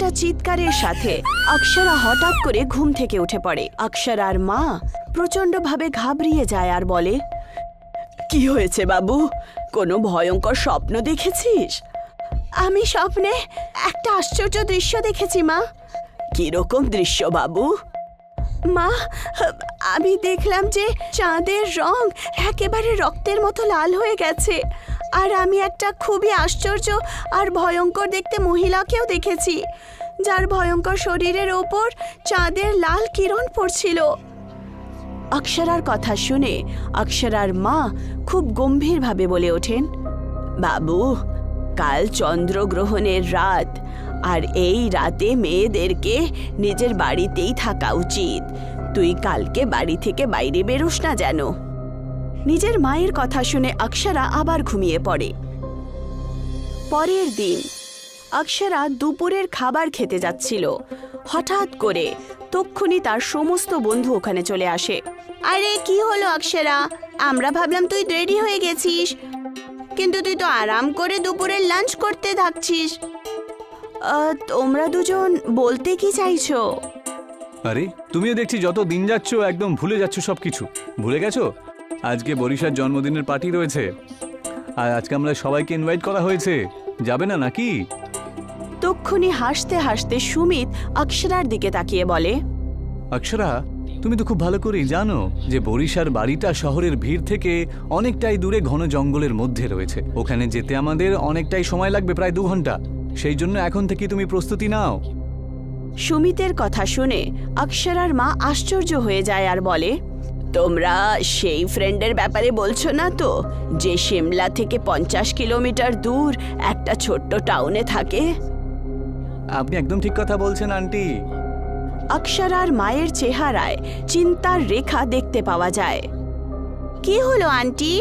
একটা চিৎকারের সাথে অক্ষরা হঠাৎ করে ঘুম থেকে উঠে পড়ে। অক্ষরার মা প্রচন্ডভাবে ঘাবড়িয়ে যায় আর বলে, কি হয়েছে বাবু? কোনো ভয়ঙ্কর স্বপ্ন দেখেছিস? আমি স্বপ্নে একটা আশ্চর্য দৃশ্য দেখেছি মা। কিরকম দৃশ্য বাবু? মা, আমি দেখলাম যে চাঁদের রং একেবারে রক্তের মতো লাল হয়ে গেছে, আর আমি একটা খুবই আশ্চর্য আর ভয়ঙ্কর দেখতে মহিলাকেও দেখেছি, যার ভয়ঙ্কর শরীরের ওপর চাঁদের লাল কিরণ পড়ছিল। অক্ষরার কথা শুনে অক্ষরার মা খুব গম্ভীরভাবে বলে ওঠেন, বাবু, কাল চন্দ্রগ্রহণের রাত, আর এই রাতে মেয়েদেরকে নিজের বাড়িতেই থাকা উচিত। তুই কালকে বাড়ি থেকে বাইরে বেরোস না যেন। নিজের মায়ের কথা শুনে অক্ষরা আবার ঘুমিয়ে পড়ে। পরের দিন অক্ষরা দুপুরের খাবার খেতে যাচ্ছিল। হঠাৎ করে তক্ষুনি তার সমস্ত বন্ধু ওখানে চলে আসে। আরে কি হলো অক্ষরা? আমরা ভাবলাম তুই রেডি হয়ে গেছিস, কিন্তু তুই তো আরাম করে দুপুরের লাঞ্চ করতে থাকছিস। তোমরা দুজন বলতে কি চাইছো? আরে তুমিও দেখছি যত দিন যাচ্ছ একদম ভুলে যাচ্ছ সবকিছু। ভুলে গেছো আজকে বরিশার জন্মদিনের পার্টি রয়েছে, আর আজকে আমরা সবাইকে ইনভাইট করা হয়েছে। যাবে না নাকি? তক্ষুনি হাসতে হাসতে সুমিত অক্ষরার দিকে তাকিয়ে বলে, অক্ষরা, তুমি তো খুব ভালো করেই জানো যে বরিশার বাড়িটা শহরের ভিড় থেকে অনেকটাই দূরে ঘন জঙ্গলের মধ্যে রয়েছে। ওখানে যেতে আমাদের অনেকটাই সময় লাগবে, প্রায় 2 ঘন্টা। সেই জন্য এখন থেকে তুমি প্রস্তুতি নাও। সুমিতের কথা শুনে অক্ষরার মা আশ্চর্য হয়ে যায় আর বলে, তোমরা সেই ফ্রেন্ডের ব্যাপারে বলছো না তো, যে সিমলা থেকে 50 কিলোমিটার দূর একটা ছোট্ট টাউনে থাকে? আপনি একদম ঠিক কথা বলছেন আন্টি। অক্ষরার মায়ের চেহারায় চিন্তার রেখা দেখতে পাওয়া যায়। কি হলো আন্টি,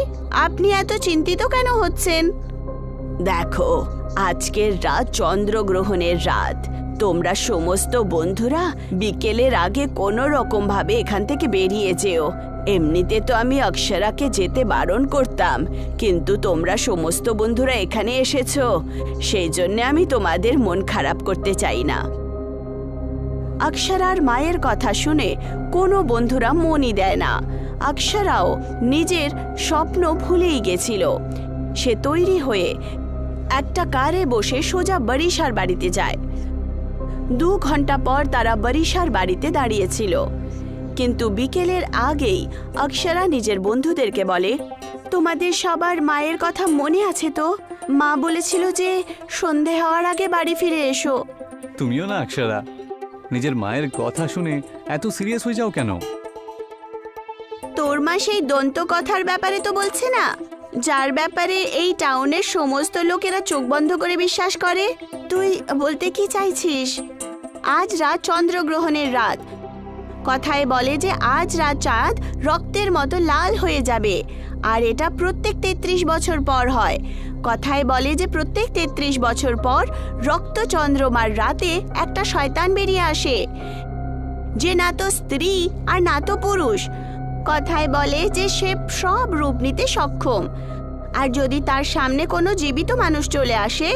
আপনি এত চিন্তিত কেন হচ্ছেন? দেখো, আজকের রাত চন্দ্রগ্রহণের রাত। তোমরা সমস্ত বন্ধুরা বিকেলের আগে কোনো রকম ভাবে এখান থেকে বেরিয়ে যেও। এমনিতে তো আমি অক্ষরাকে যেতে বারণ করতাম, কিন্তু তোমরা সমস্ত বন্ধুরা এখানে এসেছো, সেই জন্য আমি তোমাদের মন খারাপ করতে চাই না। অক্ষরার মায়ের কথা শুনে কোনো বন্ধুরা মনই দেয় না। অক্ষরাও নিজের স্বপ্ন ভুলেই গেছিল। সে তৈরি হয়ে একটা কারে বসে সোজা বরিশার বাড়িতে যায়। 2 ঘন্টা পর তারা বরিশার বাড়িতে দাঁড়িয়েছিল, কিন্তু বিকেলের আগেই অক্ষরা নিজের বন্ধুদেরকে বলে, তোমাদের সবার মায়ের কথা মনে আছে তো? মা বলেছিল যে সন্ধে হওয়ার আগে বাড়ি ফিরে এসো। তুমিও না অক্ষরা, নিজের মায়ের কথা শুনে এত সিরিয়াস হয়ে যাও কেন? তোর মা সেই দন্ত কথার ব্যাপারে তো বলছে না, যার ব্যাপারে এই টাউনের সমস্ত লোকেরা চোখ বন্ধ করে বিশ্বাস করে? তুই বলতে কি চাইছিস? আজ রাত চন্দ্রগ্রহণের রাত। কথায় বলে যে আজ রাত চাঁদ রক্তের মতো লাল হয়ে যাবে, আর এটা প্রত্যেক 33 বছর পর হয়। কথায় বলে যে প্রত্যেক 33 বছর পর রক্ত চন্দ্রমার রাতে একটা শয়তান বেরিয়ে আসে, যে না তো স্ত্রী আর না তো পুরুষ। কথায় বলে যে সে সব রূপ নিতে সক্ষম, আর যদি তার সামনে কোনো জীবিত মানুষ চলে আসে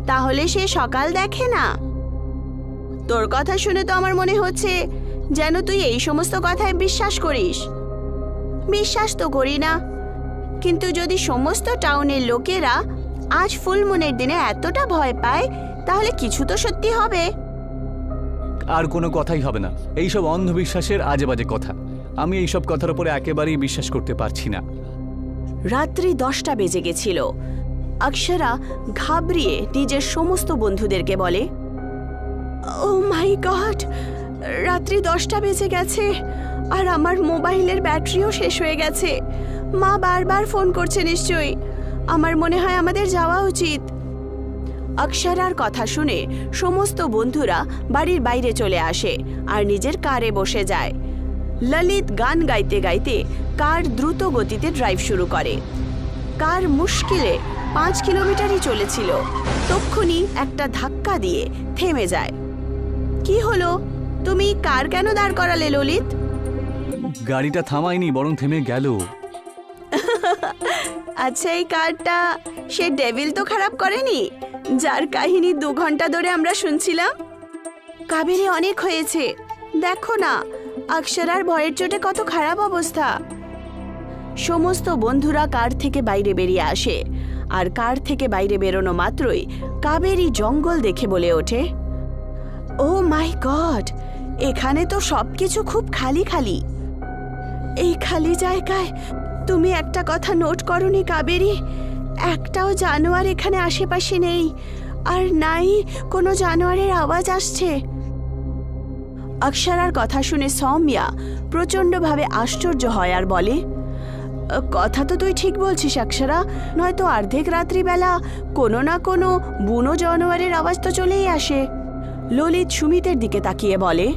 তাহলে সে সকাল দেখে না। তোর কথা শুনে তো আমার মনে হচ্ছে যেন তুই এই সমস্ত কথায় বিশ্বাস করিস। বিশ্বাস তো করি না, কিন্তু যদি সমস্ত টাউনের লোকেরা আজ ফুল মুনের দিনে এতটা ভয় পায়, তাহলে কিছু তো সত্যি হবে। আর কোনো কথাই হবে না, এইসব অন্ধবিশ্বাসের আজে বাজে কথা। আমি এইসব কথার উপরে একেবারেই বিশ্বাস করতে পারছি না। রাত্রি 10টা বেজে গেছিল। অক্ষরা ঘাবড়িয়ে নিজের সমস্ত বন্ধুদেরকে বলে, ও মাই গড, রাত্রি 10টা বেজে গেছে, আর আমার মোবাইলের ব্যাটারিও শেষ হয়ে গেছে। মা বারবার ফোন করছে নিশ্চয়ই। আমার মনে হয় আমাদের যাওয়া উচিত। অক্ষরার কথা শুনে সমস্ত বন্ধুরা বাড়ির বাইরে চলে আসে আর নিজের কারে বসে যায়। ললিত গান গাইতে গাইতে কার দ্রুত গতিতে ড্রাইভ শুরু করে। কার মুশকিলে 5 কিলোমিটারই চলেছিল, তক্ষুনি একটা ধাক্কা দিয়ে থেমে যায়। কি হলো? তুমি কার কেন দাঁড় করালে ললিত? গাড়িটা থামায়নি, বরং থেমে গেল। আচ্ছা, এই কারটা সে ডেভিল তো খারাপ করেনি, যার কাহিনী 2 ঘন্টা ধরে আমরা শুনছিলাম? কাবেরী, অনেক হয়েছে। দেখো না, অক্ষরার ভয়ের চোটে কত খারাপ অবস্থা। সমস্ত বন্ধুরা কার থেকে বাইরে বেরিয়ে আসে, আর কার থেকে বাইরে বেরোনো মাত্রই কাবেরী জঙ্গল দেখে বলে ওঠে, ও মাই গড, এখানে তো সবকিছু খুব খালি খালি। এই খালি জায়গায় তুমি একটা কথা নোট করনি কাবেরী? একটাও জানোয়ার এখানে আশেপাশে নেই, আর নাই কোনো জানোয়ারের আওয়াজ আসছে। অক্ষরার কথা শুনে সৌম্যা প্রচণ্ডভাবে আশ্চর্য হয় আর বলে, কথা তো তুই ঠিক বলছিস অক্ষরা, নয়তো অর্ধেক রাত্রিবেলা কোনো না কোনো বুনো জানোয়ারের আওয়াজ তো চলেই আসে। ললিত সুমিতের দিকে তাকিয়ে বলে,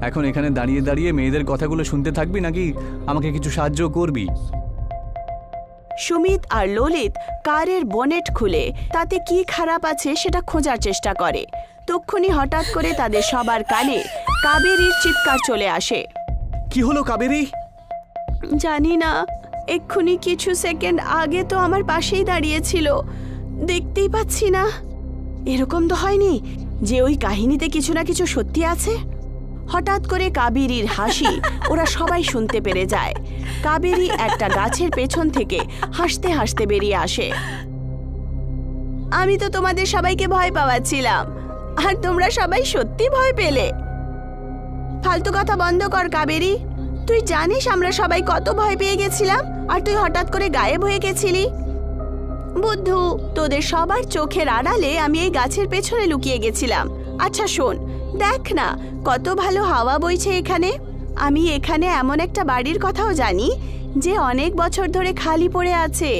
এখন এখানে দাঁড়িয়ে দাঁড়িয়ে মেয়েদের কথাগুলো শুনতে থাকবি নাকি আমাকে কিছু সাহায্য করবি? সুমিত আর ললিত কারের বনেট খুলে তাতে কি খারাপ আছে সেটা খোঁজার চেষ্টা করে। তক্ষুনি হঠাৎ করে তাদের সবার কানে কাবেরীর চিৎকার চলে আসে। কি হলো কাবেরী? জানি না, এক্ষুনি কিছু সেকেন্ড আগে তো আমার পাশেই দাঁড়িয়েছিল, দেখতেই পাচ্ছি না। এরকম তো হয়নি যে ওই কাহিনীতে কিছু না কিছু সত্যি আছে? হঠাৎ করে কাবেরীর হাসি ওরা সবাই শুনতে পেরে যায়। কাবেরী একটা গাছের পেছন থেকে হাসতে হাসতে বেরিয়ে আসে। আমি তো তোমাদের সবাইকে ভয় পাওয়াচ্ছিলাম, আর তোমরা সবাই সত্যি ভয় পেলে। ফালতু কথা বন্ধ কর কাবেরী, তুই জানিস আমরা সবাই কত ভয় পেয়ে গেছিলাম, আর তুই হঠাৎ করে গায়েব হয়ে গেছিলি। বুদ্ধু, তোদের সবার চোখের আড়ালে আমি এই গাছের পেছনে লুকিয়ে গেছিলাম। আচ্ছা শোন, দেখ না কত ভালো হাওয়া বইছে এখানে। আমি এখানে এমন একটা বাড়ির কথাও জানি যে অনেক বছর ধরে খালি পড়ে আছে।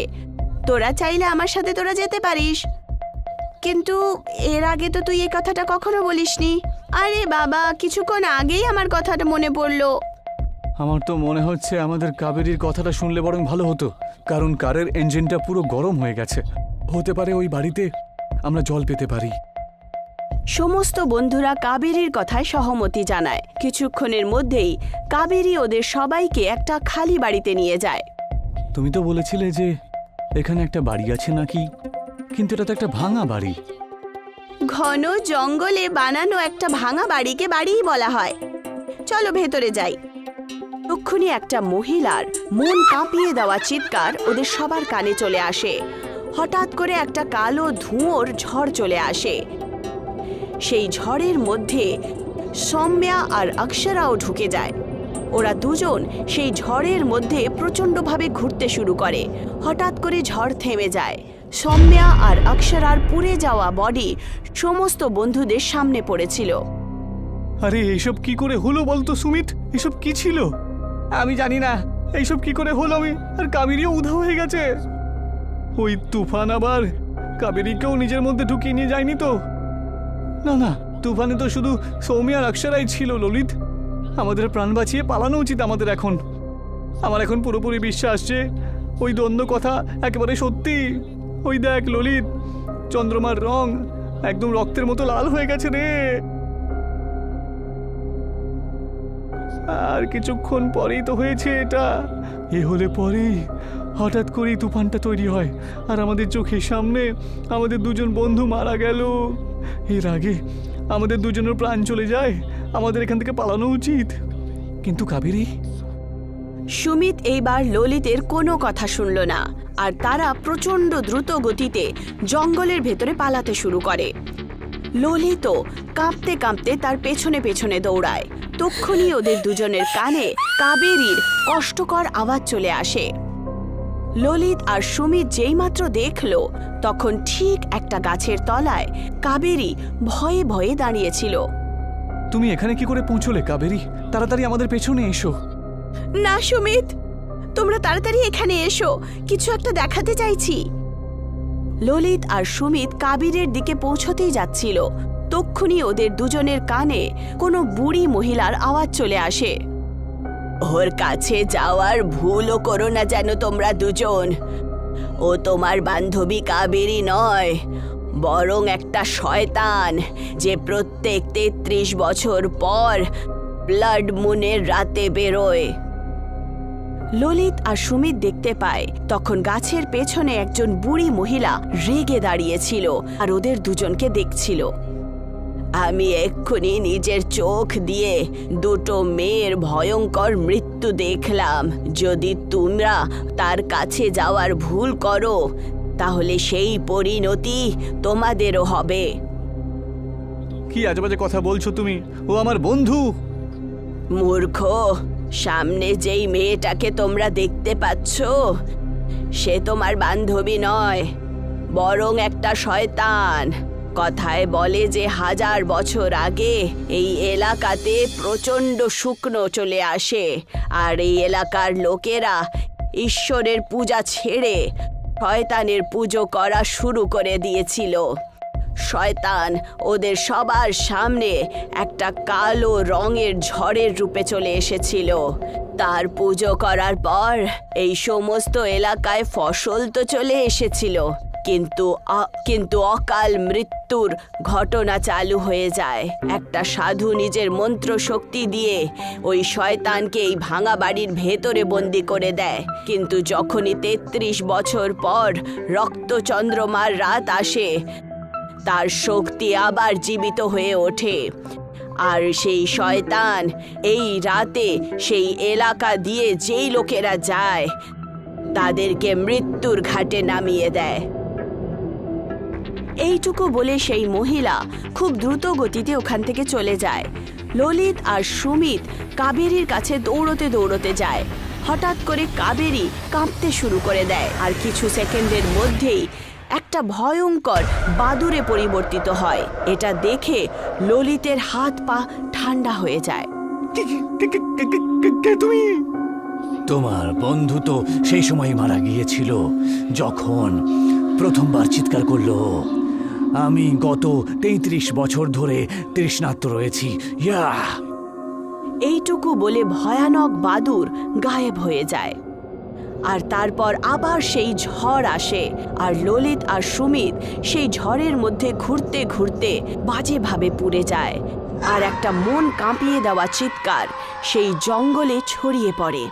তোরা চাইলে আমার সাথে তোরা যেতে পারিস। কিন্তু এর আগে তো তুই এই কথাটা কখনো বলিসনি। আরে বাবা, কিছুক্ষণ আগেই আমার কথাটা মনে পড়লো। আমার তো মনে হচ্ছে আমাদের কাবেরীর কথাটা শুনলে বরং ভালো হতো, কারণ কারের ইঞ্জিনটা পুরো গরম হয়ে গেছে। হতে পারে ওই বাড়িতে আমরা জল পেতে পারি। সমস্ত বন্ধুরা কাবেরীর কথায় সহমতি জানায়। কিছুক্ষণের মধ্যেই কাবেরী ওদের সবাইকে একটা খালি বাড়িতে নিয়ে যায়। তুমি তো বলেছিলে যে এখানে একটা বাড়ি আছে নাকি, কিন্তু এটা তো একটা ভাঙা বাড়ি। ঘন জঙ্গলে বানানো একটা ভাঙা বাড়িকে বাড়িই বলা হয়। চলো ভেতরে যাই। তক্ষুনি একটা মহিলার মন কাঁপিয়ে দেওয়া চিৎকার ওদের সবার কানে চলে আসে। হঠাৎ করে একটা কালো ধোঁয়ার ঝড় চলে আসে। সেই ঝড়ের মধ্যে সৌম্যা আর অক্ষরাও ঢুকে যায়। ওরা দুজন সেই ঝড়ের মধ্যে প্রচণ্ডভাবে ঘুরতে শুরু করে। হঠাৎ করে ঝড় থেমে যায়। সৌম্যা আর অক্ষরার পুড়ে যাওয়া বডি সমস্ত বন্ধুদের সামনে পড়েছিল। আরে এইসব কি করে হলো বলতো সুমিত? এসব কি ছিল? আমি জানি না এইসব কি করে হলো। আমি আর কাবেরীও উধাও হয়ে গেছে। ওই তুফান আবার কাবেরীকেও নিজের মধ্যে ঢুকিয়ে নিয়ে যায়নি তো? না না, তুফানে তো শুধু সৌম্য আর অক্ষরাই ছিল। ললিত, আমাদের প্রাণ বাঁচিয়ে পালানো উচিত আমাদের এখন। আমার এখন পুরোপুরি বিশ্বাস যে ওই দ্বন্দ্ব কথা একেবারে সত্যি। ওই দেখ ললিত, চন্দ্রমার রং একদম রক্তের মতো লাল হয়ে গেছে রে। আর কিছুক্ষণ পরেই তো হয়েছে এটা। এ হলে পরেই হঠাৎ করেই তুফানটা তৈরি হয়, আর আমাদের চোখের সামনে আমাদের দুজন বন্ধু মারা গেল। এর আগে আমাদের দুজনের প্রাণ চলে যায়। আমাদের এখান থেকে পালানো উচিত। কিন্তু কাবেরী? সুমিত এইবার ললিতের কোনো কথা শুনল না, আর তারা প্রচণ্ড দ্রুত গতিতে জঙ্গলের ভেতরে পালাতে শুরু করে। ললিতও কাঁপতে কাঁপতে তার পেছনে পেছনে দৌড়ায়। তক্ষুনি ওদের দুজনের কানে কাবেরীর কষ্টকর আওয়াজ চলে আসে। ললিত আর সুমিত যেইমাত্র দেখল, তখন ঠিক একটা গাছের তলায় কাবেরী ভয়ে ভয়ে দাঁড়িয়েছিল। তুমি এখানে কি করে পৌঁছলে কাবেরী? তাড়াতাড়ি আমাদের পেছনে এসো। না সুমিত, তোমরা তাড়াতাড়ি এখানে এসো, কিছু একটা দেখাতে চাইছি। ললিত আর সুমিত কাবেরীর দিকে পৌঁছতেই যাচ্ছিল। তক্ষুনি ওদের দুজনের কানে কোনো বুড়ি মহিলার আওয়াজ চলে আসে। ওর কাছে যাওয়ার ভুলও করো না যেন তোমরা দুজন। ও তোমার বান্ধবী কাবেরী নয়, বরং একটা শয়তান যে প্রত্যেক 33 বছর পর ব্লাড মুনের রাতে বেরোয়। ললিত আর সুমিত দেখতে পায় তখন গাছের পেছনে একজন বুড়ি মহিলা রেগে দাঁড়িয়েছিল আর ওদের দুজনকে দেখছিল। আমি এক্ষুনি নিজের চোখ দিয়ে দুটো মেয়ের ভয়ঙ্কর মৃত্যু দেখলাম। যদি তোমরা তার কাছে যাওয়ার ভুল করো তাহলে সেই পরিণতি তোমাদেরও হবে। কি আজেবাজে কথা বলছো তুমি? ও আমার বন্ধু। মূর্খ, সামনে যেই মেয়েটাকে তোমরা দেখতে পাচ্ছ সে তোমার বান্ধবী নয়, বরং একটা শয়তান। কথায় বলে যে 1000 বছর আগে এই এলাকাতে প্রচণ্ড শুকনো চলে আসে, আর এই এলাকার লোকেরা ঈশ্বরের পূজা ছেড়ে শয়তানের পুজো করা শুরু করে দিয়েছিল। শয়তান ওদের সবার সামনে একটা কালো রঙের ঝড়ের রূপে চলে এসেছিল। তার পুজো করার পর এই সমস্ত এলাকায় ফসল তো চলে এসেছিল, কিন্তু অকাল মৃত্যুর ঘটনা চালু হয়ে যায়। একটা সাধু নিজের মন্ত্র শক্তি দিয়ে ওই শয়তানকে এই ভাঙা বাড়ির ভেতরে বন্দি করে দেয়। কিন্তু যখনই 33 বছর পর রক্ত চন্দ্রমার রাত আসে, তার শক্তি আবার জীবিত হয়ে ওঠে, আর সেই শয়তান এই রাতে সেই এলাকা দিয়ে যেই লোকেরা যায় তাদেরকে মৃত্যুর ঘাটে নামিয়ে দেয়। এইটুকু বলে সেই মহিলা খুব দ্রুত গতিতে ওখান থেকে চলে যায়। ললিত আর সুমিত কাবেরীর কাছে দৌড়তে দৌড়তে যায়। হঠাৎ করে কাবেরী কাঁপতে শুরু করে দেয়, আর কিছু সেকেন্ডের মধ্যেই একটা ভয়ঙ্কর বাদুড়ে পরিবর্তিত হয়। এটা দেখে ললিতের হাত পা ঠান্ডা হয়ে যায়। তুমি? তোমার বন্ধু তো সেই সময় মারা গিয়েছিল যখন প্রথমবার চিৎকার করলো। আমি গত 33 বছর ধরে তৃষ্ণার্ত রয়েছি। এইটুকু বলে ভয়ানক বাদুড় গায়েব হয়ে যায়। আর তারপর আবার সেই ঝড় আসে, আর ললিত আর সুমিত সেই ঝড়ের মধ্যে ঘুরতে ঘুরতে বাজেভাবে পুড়ে যায়। আর একটা মন কাঁপিয়ে দেওয়া চিৎকার সেই জঙ্গলে ছড়িয়ে পড়ে।